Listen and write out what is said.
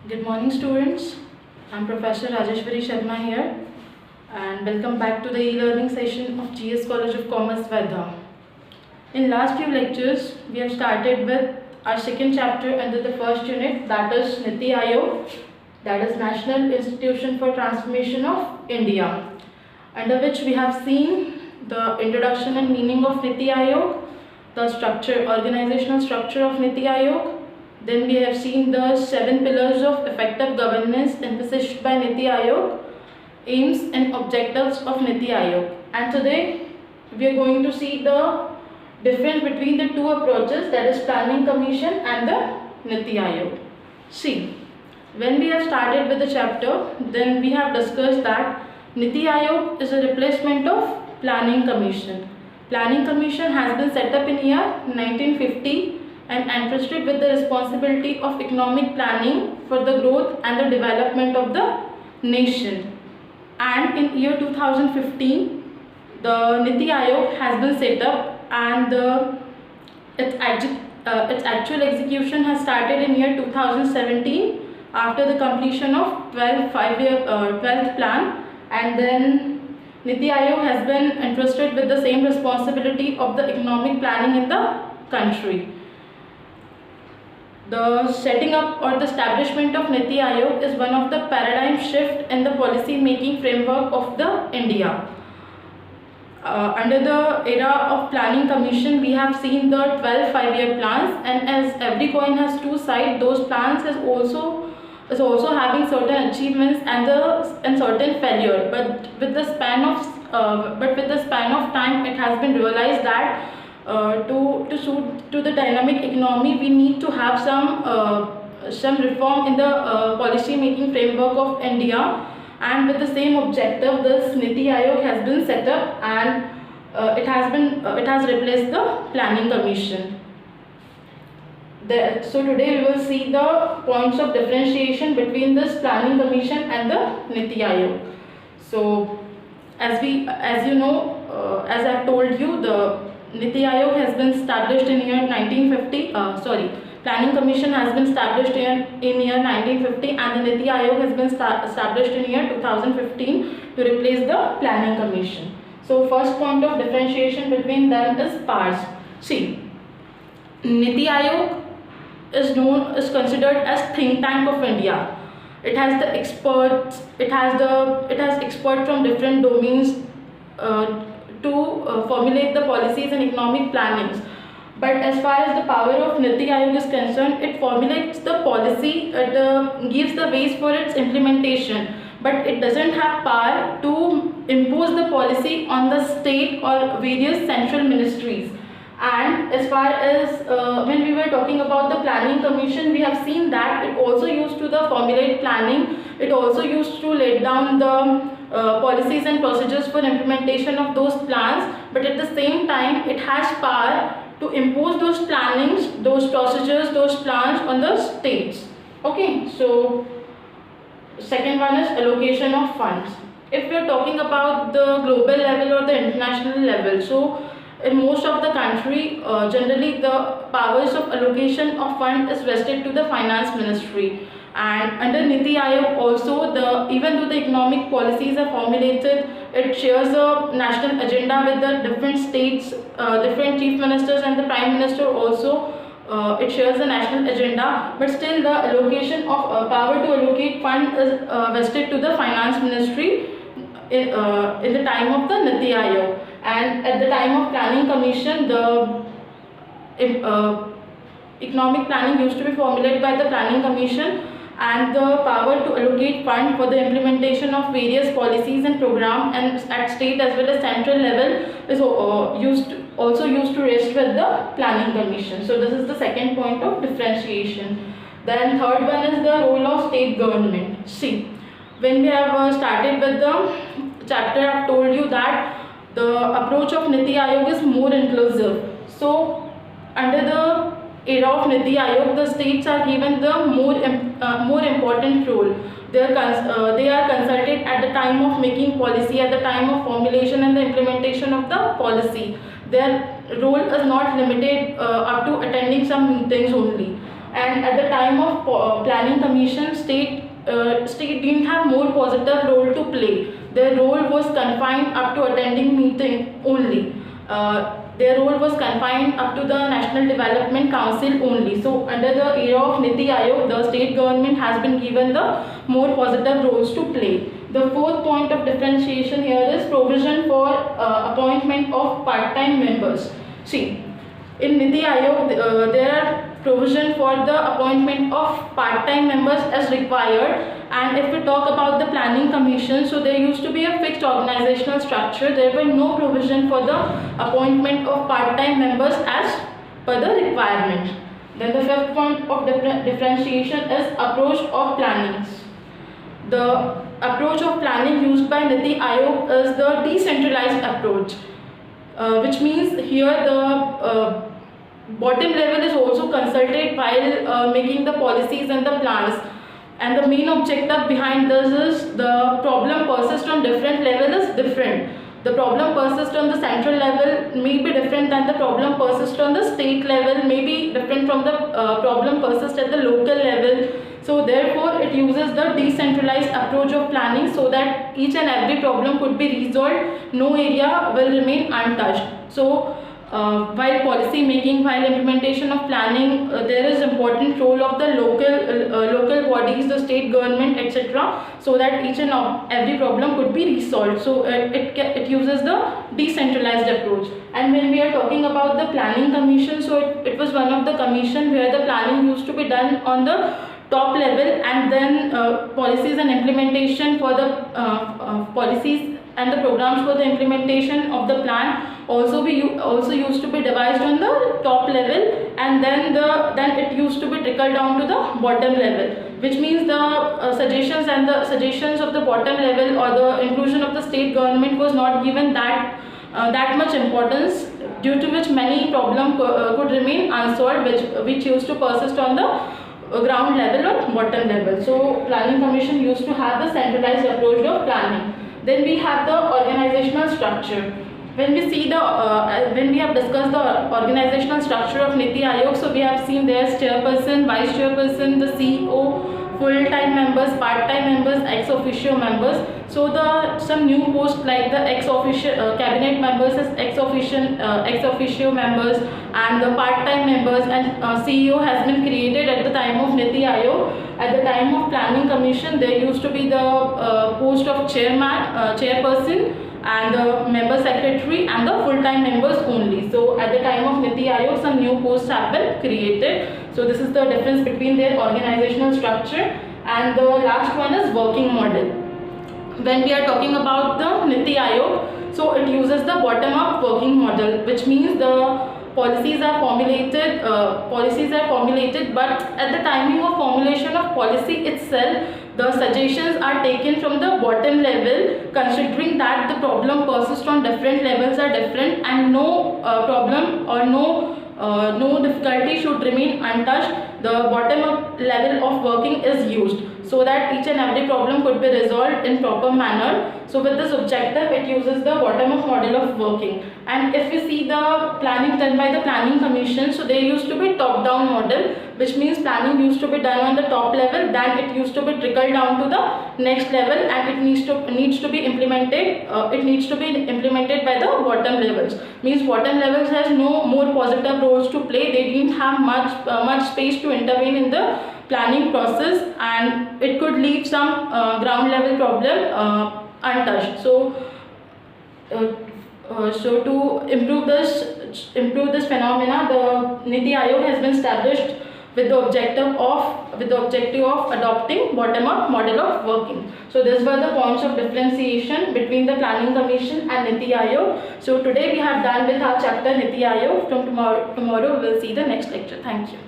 Good morning, students. I'm Professor Rajeshwari Sharma here, and welcome back to the e-learning session of GS College of Commerce, Wardha. In last few lectures, we have started with our second chapter under the first unit, that is Niti Aayog, that is National Institution for Transformation of India, under which we have seen the introduction and meaning of Niti Aayog, the organizational structure of Niti Aayog. Then we have seen the 7 pillars of effective governance emphasized by Niti Aayog, aims and objectives of Niti Aayog. And today we are going to see the difference between the two approaches, that is Planning Commission and the Niti Aayog. See, when we have started with the chapter, then we have discussed that Niti Aayog is a replacement of Planning Commission. Planning Commission has been set up in year 1950 and entrusted with the responsibility of economic planning for the growth and the development of the nation. And in year 2015, the Niti Aayog has been set up, and its actual execution has started in year 2017 after the completion of 12th plan, and then Niti Aayog has been entrusted with the same responsibility of the economic planning in the country. The setting up or the establishment of Niti Aayog is one of the paradigm shift in the policy making framework of the India. Under the era of Planning Commission, we have seen the 12 5-year plans, and as every coin has two sides, those plans is also having certain achievements and certain failure. But with the span of time, it has been realized that to suit to the dynamic economy, we need to have some reform in the policy making framework of India, and with the same objective, this Niti Aayog has been set up, and it has replaced the Planning Commission. So today we will see the points of differentiation between this Planning Commission and the Niti Aayog. So as you know, as I have told you, the Niti Aayog has been established in year 1950. Planning Commission has been established in year 1950, and the Niti Aayog has been established in year 2015 to replace the Planning Commission. So first point of differentiation between them is powers. See, Niti Aayog is considered as think tank of India. It has the experts. It has experts from different domains to formulate the policies and economic plannings. But as far as the power of Niti Aayog is concerned, it formulates the policy, it gives the ways for its implementation, but it doesn't have power to impose the policy on the state or various central ministries. And as far as when we were talking about the Planning Commission, we have seen that it also used to the formulate planning, it also used to lay down the policies and procedures for implementation of those plans, but at the same time it has power to impose those plannings, those procedures, those plans on the states. Okay, so second one is allocation of funds. If we are talking about the global level or the international level, so in most of the country, generally the powers of allocation of fund is vested to the finance ministry. And under Niti Aayog also, even though the economic policies are formulated, it shares a national agenda with the different states, different chief ministers and the prime minister also. It shares the national agenda, but still the allocation of power to allocate fund is vested to the finance ministry in the time of the Niti Aayog. And at the time of Planning Commission, the economic planning used to be formulated by the Planning Commission, and the power to allocate fund for the implementation of various policies and programs and at state as well as central level is also used to rest with the Planning Commission. So this is the second point of differentiation. Then third one is the role of state government. See, when we have started with the chapter, I have told you that the approach of Niti Aayog is more inclusive. So under the era of Niti Aayog, the states are given the more important role. They are consulted at the time of making policy, at the time of formulation and the implementation of the policy. Their role is not limited up to attending some meetings only. and at the time of planning commission, state didn't have more positive role to play. Their role was confined up to attending meeting only. Their role was confined up to the National Development Council only. So under the era of Niti Aayog, the state government has been given the more positive roles to play. The fourth point of differentiation here is provision for appointment of part-time members. See, in Niti Aayog, there are provision for the appointment of part-time members as required. And if we talk about the planning commission, so there used to be a fixed organizational structure. There were no provision for the appointment of part-time members as per the requirement. Then the fifth point of differentiation is approach of planning. The approach of planning used by Niti Aayog is the decentralized approach, which means here the bottom level is also consulted while making the policies and the plans. And the main objective behind this is the problem persists on different level is different. The problem persists on the central level may be different than the problem persists on the state level, may be different from the problem persists at the local level. So therefore it uses the decentralized approach of planning so that each and every problem could be resolved, no area will remain untouched. So while policy making, while implementation of planning, there is important role of the local bodies, the state government, etc., so that each and every problem could be resolved. So it uses the decentralized approach. And when we are talking about the planning commission, so it was one of the commission where the planning used to be done on the top level, and then policies and implementation for the policies and the programs for the implementation of the plan also used to be devised on the top level, and then it used to be trickled down to the bottom level, which means the suggestions of the bottom level or the inclusion of the state government was not given that much importance, due to which many problems could remain unsolved, which used to persist on the ground level or bottom level. So planning commission used to have the centralized approach of planning. Then we have the organizational structure. When we see when we have discussed the organizational structure of Niti Aayog, so we have seen there's chairperson, vice chairperson, the CEO, full-time members, part-time members, ex-officio members. So some new posts like the ex-officio cabinet members as ex-officio members, and the part-time members, and CEO has been created at the time of Niti Aayog. At the time of planning commission, there used to be the post of chairperson, and the member secretary, and the full-time members only. So at the time of Niti Aayog, some new posts have been created. So this is the difference between their organizational structure. And the last one is working model. When we are talking about the Niti Aayog, so it uses the bottom-up working model, which means the policies are formulated, but at the timing of formulation of policy itself, the suggestions are taken from the bottom level, considering that the problem persists on different levels are different, and no problem or no difficulty should remain untouched. The bottom-up level of working is used so that each and every problem could be resolved in proper manner. So with this objective, it uses the bottom-up model of working. And if we see the planning done by the planning commission, so there used to be top-down model, which means planning used to be done on the top level, then it used to be trickled down to the next level, and it needs to be implemented. It needs to be implemented by the bottom levels. Means bottom levels has no more positive roles to play. They didn't have much space to intervene in the planning process, and it could leave some ground level problem untouched. So to improve this phenomena, the Niti Aayog has been established with the objective of adopting bottom-up model of working. So these were the points of differentiation between the planning commission and Niti Aayog. So today we have done with our chapter Niti Aayog. From tomorrow we will see the next lecture. Thank you.